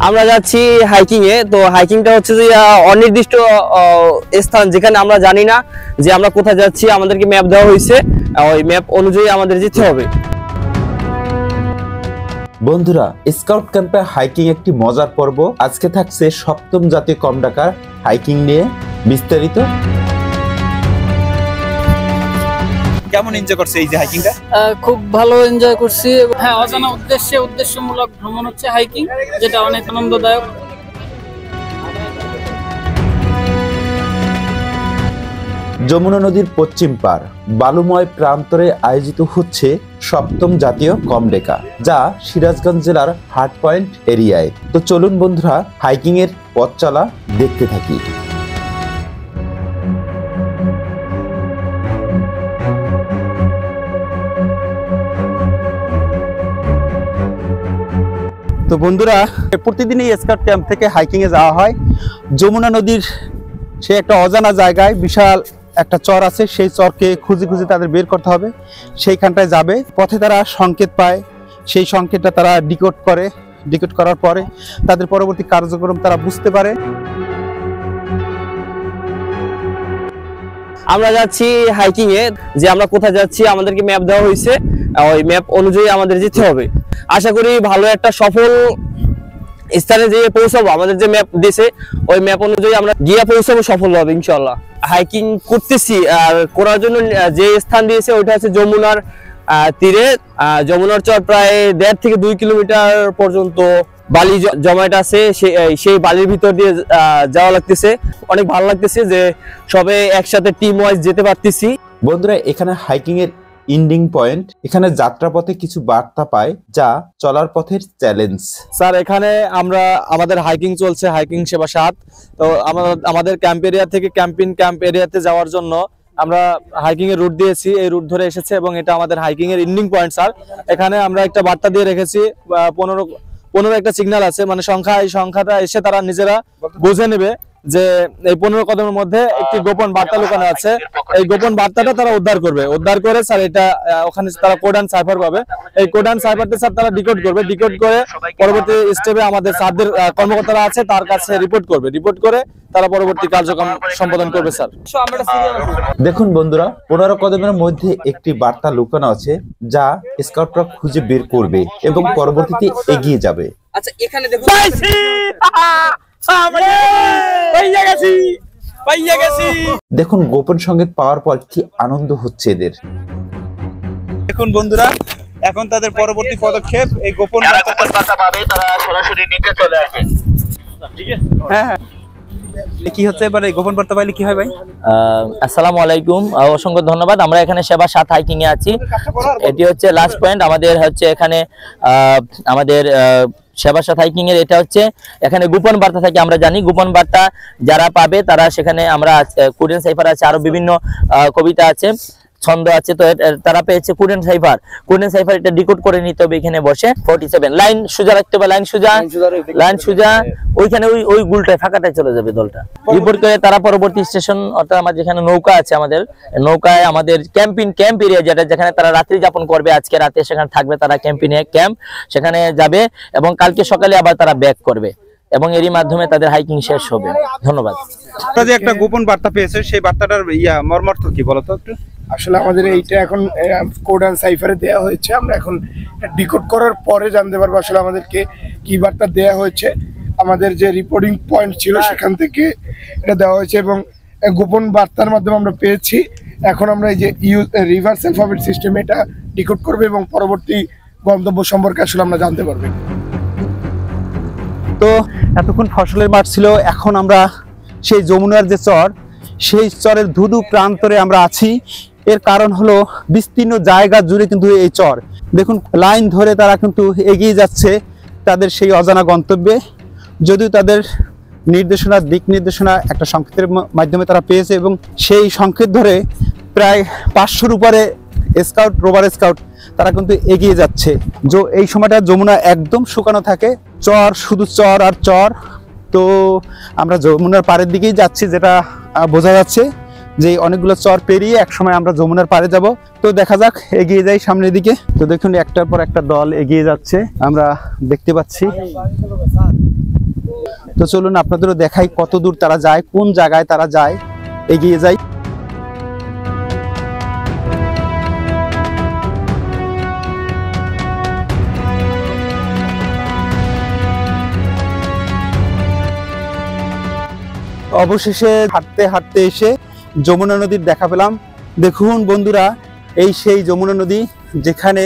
আমরা যাচ্ছি হাইকিং এ। তো হাইকিংটা হচ্ছে যে অনির্দিষ্ট স্থান, যেখানে আমরা জানি না যে আমরা কোথায় যাচ্ছি। আমাদেরকে ম্যাপ দেওয়া হয়েছে, ওই ম্যাপ অনুযায়ী আমাদের যেতে হবে। বন্ধুরা, স্কাউট ক্যাম্পে হাইকিং একটি মজার পর্ব। আজকে থাকছে সপ্তম জাতীয় কম ডাকার হাইকিং নিয়ে বিস্তারিত। কেমন এনজয় করছে এই যে হাইকিংটা? খুব ভালো এনজয় করছি। হ্যাঁ, অজানা উদ্দেশ্যমূলক ভ্রমণ হচ্ছে হাইকিং, যেটা অনেক আনন্দদায়ক। যমুনা নদীর পশ্চিম পার বালুময় প্রান্তরে আয়োজিত হচ্ছে সপ্তম জাতীয় কমডেকা, যা সিরাজগঞ্জ জেলার হার্ট পয়েন্ট এরিয়ায়। তো চলুন বন্ধুরা, হাইকিং এর পথ চলা দেখতে থাকি। তো বন্ধুরা, প্রতিদিনই স্কাউট ক্যাম্প থেকে হাইকিং এ যাওয়া হয় যমুনা নদীর সে একটা অজানা জায়গায়। বিশাল একটা চর আছে, সেই চরকে খুঁজে খুঁজে তাদের বের করতে হবে। সেইখানটায় যাবে, পথে তারা সংকেত পায়, সেই সংকেতটা তারা ডিকোড করে। ডিকোড করার পরে তাদের পরবর্তী কার্যক্রম তারা বুঝতে পারে। আমরা যাচ্ছি হাইকিং এ, যে আমরা কোথায় যাচ্ছি আমাদেরকে ম্যাপ দেওয়া হয়েছে, ওই ম্যাপ অনুযায়ী আমাদের যেতে হবে। আশা করি ভালো একটা সফল স্থানে যেয়ে পৌঁছাবো। আমাদের যে ম্যাপ দিয়েছে ওই ম্যাপ অনুযায়ী আমরা গিয়ে পৌঁছাবো সফলভাবে ইনশাআল্লাহ। হাইকিং করতেছি, আর করার জন্য যে স্থান দিয়েছে ওইটা হচ্ছে যমুনার তীরে। যমুনার চর প্রায় 1.5 থেকে 2 কিলোমিটার পর্যন্ত বালি জমায়েত আছে। সেই বালির ভিতর দিয়ে যাওয়া লাগতেছে। অনেক ভালো লাগতেছে যে সবে একসাথে টিম ওয়াইজ যেতে পারতেছি। বন্ধুরা, এখানে হাইকিং এর এন্ডিং পয়েন্ট। এখানে যাত্রাপথে কিছু বার্তা পায়, যা চলার পথের চ্যালেঞ্জ। স্যার, এখানে আমাদের হাইকিং চলছে, হাইকিং সেবা 7। তো আমাদের ক্যাম্প এরিয়া থেকে ক্যাম্প এরিয়াতে যাওয়ার জন্য আমরা হাইকিং এর রুট দিয়েছি। এই রুট ধরে এসেছে এবং এটা আমাদের হাইকিং এর এন্ডিং পয়েন্ট। স্যার, এখানে আমরা একটা বার্তা দিয়ে রেখেছি, 15 একটা সিগন্যাল আছে, মানে সংখ্যা। এই সংখ্যাটা এসে তারা নিজেরা বুঝে নেবে যে এই 15 কদমের মধ্যে একটি গোপন বার্তা লুকানো আছে। এই গোপন বার্তাটা তারা উদ্ধার করে স্যার এটা ওখানে তারা কোড অ্যান্ড সাইফার পাবে। এই কোড অ্যান্ড সাইফারটা স্যার তারা ডিকোড করে পরবর্তী স্টেপে আমাদের স্যারদের কর্মকর্তারা আছে তার কাছে রিপোর্ট করে তারা পরবর্তী কার্যক্রম সম্পাদন করবে। স্যার, দেখুন বন্ধুরা, 15 কদমের মধ্যে একটি বার্তা লুকানো আছে, যা স্কাউটরা খুঁজে বের করবে এবং পরবর্তীতে এগিয়ে যাবে। আচ্ছা, এখানে দেখুন, দেখুন গোপন সংকেত পাওয়ার পর কি আনন্দ হচ্ছে এদের। দেখুন বন্ধুরা, এখন তাদের পরবর্তী পদক্ষেপ এই গোপন বার্তা পাবে, তারা সরাসরি নিচে চলে আসবে। ঠিক আছে? হ্যাঁ, কি হচ্ছে এবারে গোপন বার্তা পাইলে কি হয় ভাই? আসসালামু আলাইকুম, অসংখ্য ধন্যবাদ। আমরা এখানে সেবা 7 হাইকিং এ আছি। এটি হচ্ছে লাস্ট পয়েন্ট আমাদের। হচ্ছে এখানে আমাদের সেবা 7 হাইকিং এর এটা হচ্ছে এখানে গোপন বার্তা থাকে। আমরা জানি গোপন বার্তা যারা পাবে তারা সেখানে আমরা কোড এন্ড সাইফার আছে, আরো বিভিন্ন কবিতা আছে, ছন্দ আছে। তো তারা পেয়েছে কোড এন্ড সাইফার। এটা ডিকোড করে নিতে হবে এখানে বসে। 47 লাইন সোজা রাখতে হবে, লাইন সোজা ওইখানে ওই গুলটায় ফাঁকাটায় চলে যাবে দলটা। রিপোর্ট করে তারা পরবর্তী স্টেশন, অর্থাৎ আমাদের যেখানে নৌকা আছে, আমাদের নৌকায় আমাদের ক্যাম্প এরিয়া যেখানে তারা রাত্রি যাপন করবে। আজকে রাতে সেখানে থাকবে তারা ক্যাম্প, সেখানে যাবে এবং কালকে সকালে আবার তারা ব্যাক করবে এবং এরই মাধ্যমে তাদের হাইকিং শেষ হবে। ধন্যবাদ। যে একটা গোপন বার্তা পেয়েছে, সেই বার্তাটার মর্মার্থ কি বলতো একটু? আসলে আমাদের এইটা এখন কোড অ্যান্ড সাইফারে দেওয়া হয়েছে। আমরা এখন ডিকোড করার পরে জানতে পারবো আসলে আমাদেরকে কি বার্তা দেওয়া হয়েছে। আমাদের যে রিপোর্টিং পয়েন্ট ছিল সেখান থেকে এটা দেওয়া হয়েছে এবং গোপন বার্তার মাধ্যমে আমরা পেয়েছি। এখন আমরা এই যে রিভার্স অ্যালফাবেট সিস্টেম এটা ডিকোড করবে এবং পরবর্তী গন্তব্য সম্পর্কে আসলে আমরা জানতে পারবো। তো এতক্ষণ ফসলের মাঠ ছিল, এখন আমরা সেই যমুনার যে চর, সেই চরের ধুধু প্রান্তরে আমরা আছি। এর কারণ হলো বিস্তীর্ণ জায়গা জুড়ে কিন্তু এই চর। দেখুন, লাইন ধরে তারা কিন্তু এগিয়ে যাচ্ছে তাদের সেই অজানা গন্তব্যে। যদিও তাদের দিক নির্দেশনা একটা সংকেতের মাধ্যমে তারা পেয়েছে এবং সেই সংকেত ধরে প্রায় 500-র উপরে রোভার স্কাউট তারা কিন্তু এগিয়ে যাচ্ছে। এই সময়টা যমুনা একদম শুকানো থাকে, শুধু চর আর চর। তো আমরা যমুনার পাড়ের দিকেই যাচ্ছি, যেটা বোঝা যাচ্ছে যে অনেকগুলো চর পেরিয়ে একসময় আমরা যমুনার পাড়ে যাব। তো দেখা যাক, এগিয়ে যাই সামনের দিকে। তো দেখুন, একটার পর একটা দল এগিয়ে যাচ্ছে আমরা দেখতে পাচ্ছি। তো চলুন আপনাদেরও দেখাই কত দূর তারা যায়, কোন জায়গায় তারা যায়, এগিয়ে যাই। অবশেষে হাঁটতে হাঁটতে এসে যমুনা নদীর দেখা পেলাম। দেখুন বন্ধুরা, এই সেই যমুনা নদী, যেখানে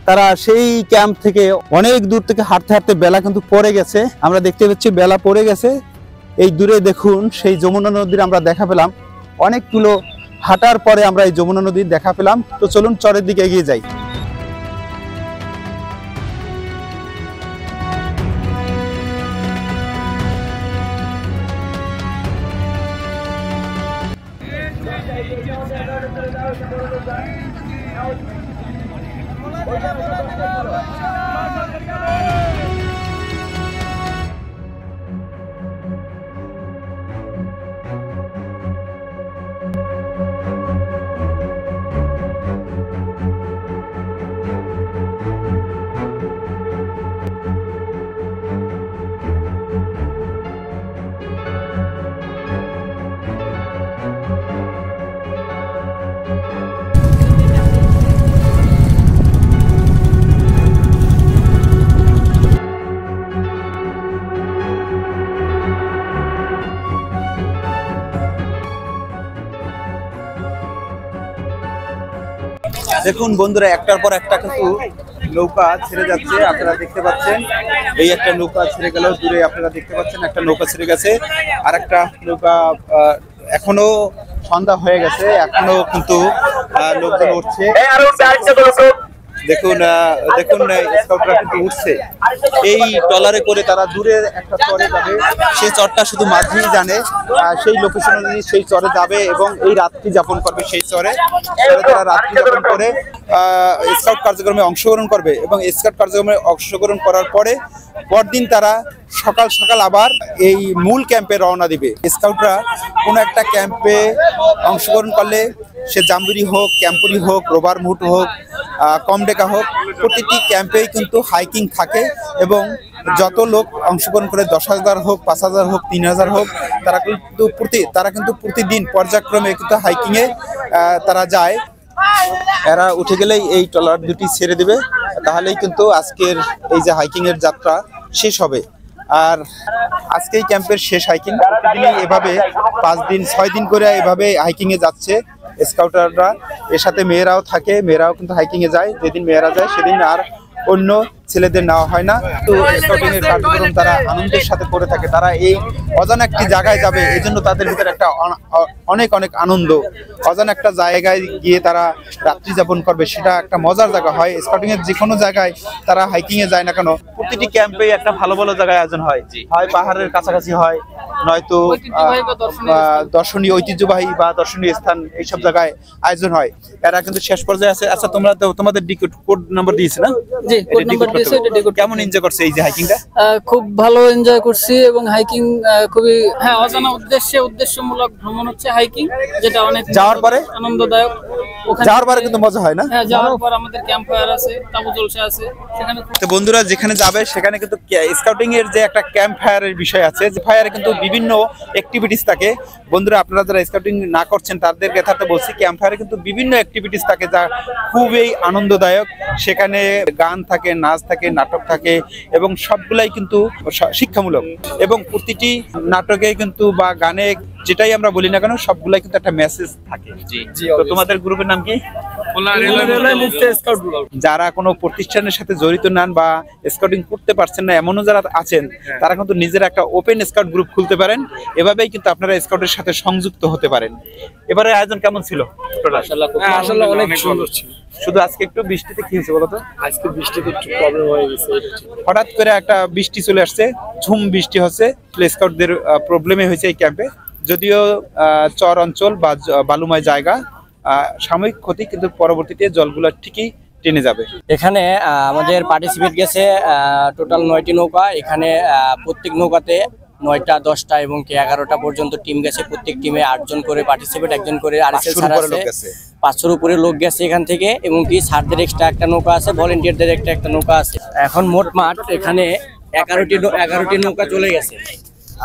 তারা সেই ক্যাম্প থেকে অনেক দূর থেকে হাঁটতে হাঁটতে বেলা কিন্তু পড়ে গেছে। আমরা দেখতে পাচ্ছি বেলা পড়ে গেছে। এই দূরে দেখুন সেই যমুনা নদীর আমরা দেখা পেলাম। অনেকগুলো হাঁটার পরে আমরা এই যমুনা নদীর দেখা পেলাম। তো চলুন চরের দিকে এগিয়ে যাই। দেখুন বন্ধুরা, একটার পর একটা কিন্তু নৌকা ছেড়ে যাচ্ছে। আপনারা দেখতে পাচ্ছেন এই একটা নৌকা ছেড়ে গেল, দূরে আপনারা দেখতে পাচ্ছেন একটা নৌকা ছেড়ে গেছে, আর একটা নৌকা এখনো সন্ধ্যা হয়ে গেছে, এখনো কিন্তু লোকজন উঠছে। দেখুন দেখুন স্কাউটরা কিন্তু উঠছে এই ট্রলারে করে। তারা দূরে একটা চরে যাবে, সেই চরটা শুধু মাঝি জানে, সেই লোকেশন অনুযায়ী সেই চরে যাবে এবং এই রাত্রি যাপন করবে। সেই চরে তারা রাত্রি যাপন করে স্কাউট কার্যক্রমে অংশগ্রহণ করবে এবং স্কাউট কার্যক্রমে অংশগ্রহণ করার পরে পরদিন তারা সকাল সকাল আবার এই মূল ক্যাম্পে রওনা দিবে। স্কাউটরা কোনো একটা ক্যাম্পে অংশগ্রহণ করলে, সে জাম্বুরি হোক, ক্যাম্পুরি হোক, রোবার মুট হোক, কমডেকা হোক, প্রতিটি ক্যাম্পেই কিন্তু হাইকিং থাকে এবং যত লোক অংশগ্রহণ করে 10,000 হোক, 5,000 হোক, 3,000 হোক, তারা কিন্তু প্রতিদিন পর্যায়ক্রমে কিন্তু হাইকিংয়ে তারা যায়। এরা উঠে গেলেই এই ট্রলার দুটি ছেড়ে দেবে, তাহলেই কিন্তু আজকের এই যে হাইকিংয়ের যাত্রা শেষ হবে। আর আজকেই ক্যাম্পের শেষ হাইকিং। প্রতিদিনই এভাবে 5 দিন 6 দিন করে এভাবে হাইকিংয়ে যাচ্ছে স্কাউটাররা। এর সাথে মেয়েরাও থাকে, মেয়েরাও কিন্তু হাইকিংয়ে যায়। যেদিন মেয়েরা যায় সেদিন আর অন্য ছেলেদের নেওয়া হয় না। তো স্কাউটিং এর কার্যক্রম তারা আনন্দের সাথে করে থাকে। তারা এই অজানা একটি জায়গায় যাবে, এই জন্য তাদের ভিতরে একটা অনেক অনেক আনন্দ। অজানা একটা জায়গায় গিয়ে তারা রাত্রি যাপন করবে, সেটা একটা মজার জায়গা হয়। স্কাউটিং এর যে কোনো জায়গায় তারা হাইকিং এ যায় না কেন, প্রতিটি ক্যাম্পে একটা ভালো ভালো জায়গায় আয়োজন হয়। হয় পাহাড়ের কাছাকাছি হয়, নয়তো দর্শনীয় ঐতিহ্যবাহী বা দর্শনীয় স্থান, এইসব জায়গায় আয়োজন হয়। এরা কিন্তু শেষ পর্যায়ে আছে। আচ্ছা, তোমরা তো তোমাদের কোড নাম্বার দিয়েছে না? জি, কোড নাম্বার দিয়েছে। কেমন এনজয় করছে এই যে হাইকিংটা? খুব ভালো এনজয় করছি এবং হাইকিং খুবই অজানা উদ্দেশ্যমূলক ভ্রমণ হচ্ছে হাইকিং, যেটা অনেক যাওয়ার পরে আনন্দদায়ক। যাওয়ার পরে কিন্তু মজা হয় না? হ্যাঁ, যাওয়ার পর আমাদের ক্যাম্প ফায়ার আছে, তাবু জলসা আছে সেখানে। তো বন্ধুরা, যেখানে যাবে সেখানে কিন্তু স্কাউটিং এর যে একটা ক্যাম্প ফায়ারের বিষয় আছে, যে ফায়ারে কিন্তু বিভিন্ন অ্যাক্টিভিটিস থাকে। বন্ধুরা, আপনারা যারা স্কাউটিং না করছেন তাদের কথাতে বলছি, ক্যাম্প ফায়ারে কিন্তু বিভিন্ন অ্যাক্টিভিটিস থাকে যা খুবই আনন্দদায়ক। সেখানে গান থাকে, নাচ থাকে, নাটক থাকে এবং সবগুলাই কিন্তু শিক্ষামূলক। এবং প্রতিটি নাটকে কিন্তু বা গানে যেটাই আমরা বলি না কেন, সবগুলাই কিন্তু একটা মেসেজ থাকে। তো তোমাদের গ্রুপের নাম কি? যারা কোনো প্রতিষ্ঠানের সাথে জড়িত নেন বা স্কাউটিং করতে পারছেন না, এমনও যারা আছেন, তারা কিন্তু নিজের একটা ওপেন স্কাউট গ্রুপ খুলতে পারেন। এভাবেই কিন্তু আপনারা স্কাউটের সাথে সংযুক্ত হতে পারেন। এবারে আয়োজন কেমন ছিল? আসলে অনেক সুন্দর ছিল। শুধু আজকে একটু বৃষ্টিতে কি হয়েছে বলতো? আজকে বৃষ্টিতে একটু প্রবলেম হয়ে গেছে। হঠাৎ করে একটা বৃষ্টি চলে আসছে, ঝুম বৃষ্টি হচ্ছে। স্কাউটদের প্রবলেমে হয়েছে এই ক্যাম্পে। যদিও চর অঞ্চল বা বালুময় জায়গা, সাময়িক ক্ষতি, কিন্তু পরবর্তীতে জলগুলো ঠিকই টেনে যাবে। এখানে আমাদের পার্টিসিপেট গেছে টোটাল 9টি নৌকা। এখানে প্রত্যেক নৌকাতে 9টা, 10টা এবং 11টা পর্যন্ত টিম গেছে। প্রত্যেক টিমে 8 জন করে পার্টিসিপেট, একজন করে আরএসএল স্যার আছে, 500-র উপরে লোক গেছে এখান থেকে। এবং কি স্যারদের এক্সট্রা একটা নৌকা আছে, ভলেন্টিয়ারদের একটা নৌকা আছে। এখন মোট মাঠ এখানে 11টি নৌকা চলে গেছে।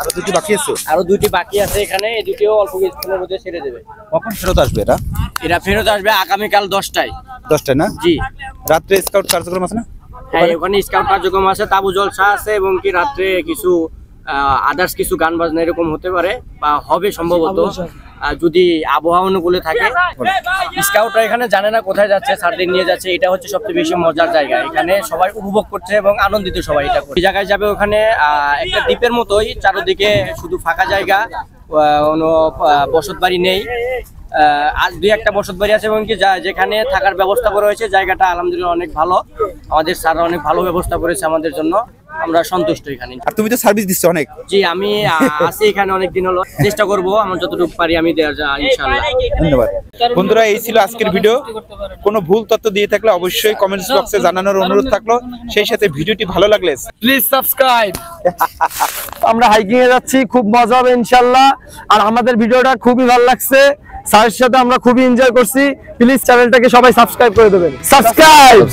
আরো দুটি বাকি আছে? আরো 2টি বাকি আছে এখানে, এই দুটিও অল্প কিছুক্ষণের মধ্যে ছেড়ে দেবে। কখন ফেরত আসবে এটা? এরা ফেরত আসবে আগামীকাল 10টায়। 10টায় না? জি। রাত্রে স্কাউট কার্যক্রম আছে না? হ্যাঁ, ওখানে স্কাউট কার্যক্রম আছে, তাবু জলসা আছে, এবং কি রাত্রে কিছু আদার্স কিছু গান বাজনা এরকম হতে পারে বা হবে সম্ভবত, যদি আবহাওয়া অনুকূলে থাকে। স্কাউটরা এখানে জানে না কোথায় যাচ্ছে, স্যারদের নিয়ে যাচ্ছে, এটা হচ্ছে সবচেয়ে বেশি মজার জায়গা। এখানে সবাই উপভোগ করছে এবং আনন্দিত সবাই এটা করে। এই জায়গায় যাবে ওখানে একটা দ্বীপের মতোই, চারদিকে শুধু ফাঁকা জায়গা, কোনো বসত বাড়ি নেই। আর 2-1টা বসত বাড়ি আছে এবং কি যেখানে থাকার ব্যবস্থা করা হয়েছে, জায়গাটা আলহামদুলিল্লাহ অনেক ভালো। আমাদের স্যাররা অনেক ভালো ব্যবস্থা করেছে আমাদের জন্য, আমরা সন্তুষ্ট এখানে। আর তুমি তো সার্ভিস দিচ্ছ অনেক। জি, আমি আছি এখানে অনেকদিন হলো, চেষ্টা করব আমার যতটুকু পারি আমি দেওয়ার ইনশাআল্লাহ। ধন্যবাদ বন্ধুরা, এই ছিল আজকের ভিডিও। কোনো ভুল তথ্য দিয়ে থাকলে অবশ্যই কমেন্টস বক্সে জানানোর অনুরোধ থাকলো। সেই সাথে ভিডিওটি ভালো লাগলে প্লিজ সাবস্ক্রাইব। আমরা হাইকিং এ যাচ্ছি, খুব মজা হবে ইনশাআল্লাহ। আর আমাদের ভিডিওটা খুবই ভালো লাগছে, স্যারের সাথে আমরা খুবই এনজয় করছি। প্লিজ চ্যানেলটাকে সবাই সাবস্ক্রাইব করে দেবেন। সাবস্ক্রাইব।